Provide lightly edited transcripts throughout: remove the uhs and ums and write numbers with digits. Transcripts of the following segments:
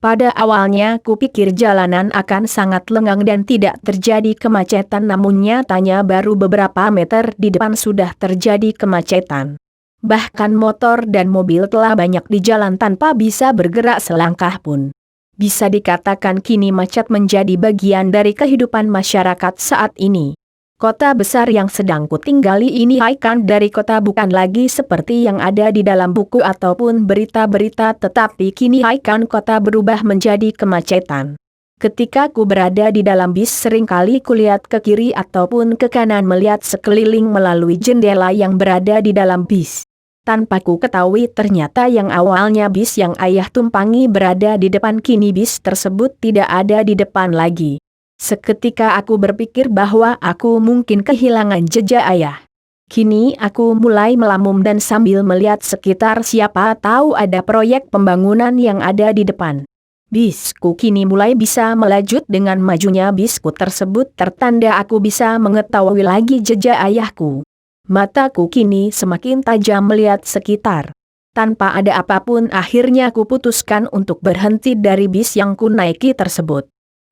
Pada awalnya kupikir jalanan akan sangat lengang dan tidak terjadi kemacetan, namun nyatanya baru beberapa meter di depan sudah terjadi kemacetan. Bahkan motor dan mobil telah banyak di jalan tanpa bisa bergerak selangkah pun. Bisa dikatakan kini macet menjadi bagian dari kehidupan masyarakat saat ini. Kota besar yang sedang kutinggali ini ikon dari kota, bukan lagi seperti yang ada di dalam buku ataupun berita-berita, tetapi kini ikon kota berubah menjadi kemacetan. Ketika ku berada di dalam bis, seringkali kulihat ke kiri ataupun ke kanan melihat sekeliling melalui jendela yang berada di dalam bis. Tanpa ku ketahui ternyata yang awalnya bis yang ayah tumpangi berada di depan, kini bis tersebut tidak ada di depan lagi. Seketika aku berpikir bahwa aku mungkin kehilangan jejak ayah. Kini aku mulai melamun dan sambil melihat sekitar, siapa tahu ada proyek pembangunan yang ada di depan. Bisku kini mulai bisa melaju. Dengan majunya bisku tersebut tertanda aku bisa mengetahui lagi jejak ayahku. Mataku kini semakin tajam melihat sekitar. Tanpa ada apapun akhirnya aku putuskan untuk berhenti dari bis yang ku naiki tersebut.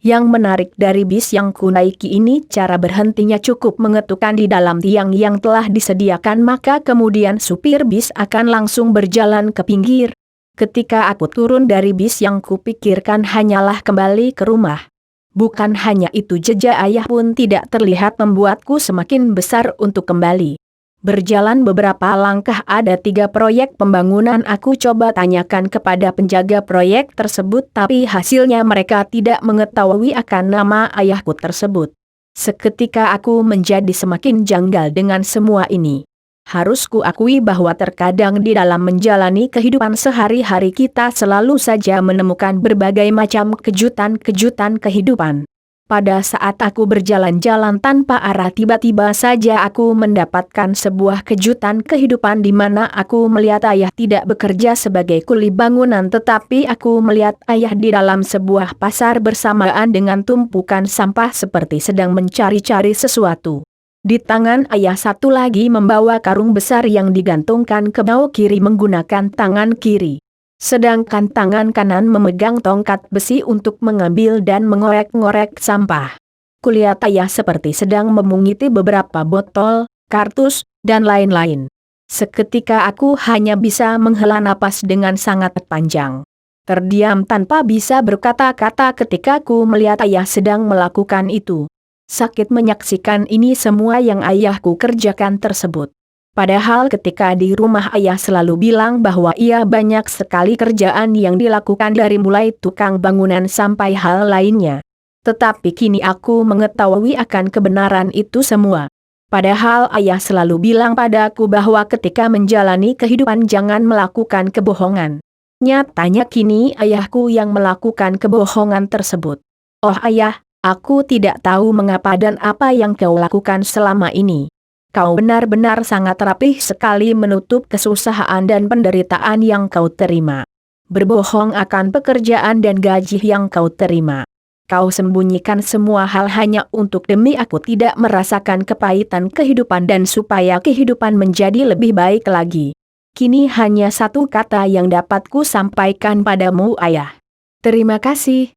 Yang menarik dari bis yang ku naiki ini, cara berhentinya cukup mengetukkan di dalam tiang yang telah disediakan, maka kemudian supir bis akan langsung berjalan ke pinggir. Ketika aku turun dari bis, yang kupikirkan hanyalah kembali ke rumah. Bukan hanya itu, jejak ayah pun tidak terlihat, membuatku semakin besar untuk kembali. Berjalan beberapa langkah, ada 3 proyek pembangunan. Aku coba tanyakan kepada penjaga proyek tersebut, tapi hasilnya mereka tidak mengetahui akan nama ayahku tersebut. Seketika aku menjadi semakin janggal dengan semua ini. Harus kuakui bahwa terkadang di dalam menjalani kehidupan sehari-hari kita selalu saja menemukan berbagai macam kejutan-kejutan kehidupan. Pada saat aku berjalan-jalan tanpa arah, tiba-tiba saja aku mendapatkan sebuah kejutan kehidupan di mana aku melihat ayah tidak bekerja sebagai kuli bangunan, tetapi aku melihat ayah di dalam sebuah pasar bersamaan dengan tumpukan sampah seperti sedang mencari-cari sesuatu. Di tangan ayah satu lagi membawa karung besar yang digantungkan ke bahu kiri menggunakan tangan kiri. Sedangkan tangan kanan memegang tongkat besi untuk mengambil dan mengorek-ngorek sampah. Kulihat ayah seperti sedang memungiti beberapa botol, kartus, dan lain-lain. Seketika aku hanya bisa menghela napas dengan sangat panjang. Terdiam tanpa bisa berkata-kata ketika ku melihat ayah sedang melakukan itu. Sakit menyaksikan ini semua yang ayahku kerjakan tersebut. Padahal ketika di rumah ayah selalu bilang bahwa ia banyak sekali kerjaan yang dilakukan dari mulai tukang bangunan sampai hal lainnya. Tetapi kini aku mengetahui akan kebenaran itu semua. Padahal ayah selalu bilang padaku bahwa ketika menjalani kehidupan jangan melakukan kebohongan. Nyatanya kini ayahku yang melakukan kebohongan tersebut. Oh ayah, aku tidak tahu mengapa dan apa yang kau lakukan selama ini. Kau benar-benar sangat rapih sekali menutup kesusahan dan penderitaan yang kau terima. Berbohong akan pekerjaan dan gaji yang kau terima. Kau sembunyikan semua hal hanya untuk demi aku tidak merasakan kepahitan kehidupan dan supaya kehidupan menjadi lebih baik lagi. Kini hanya satu kata yang dapat ku sampaikan padamu ayah. Terima kasih,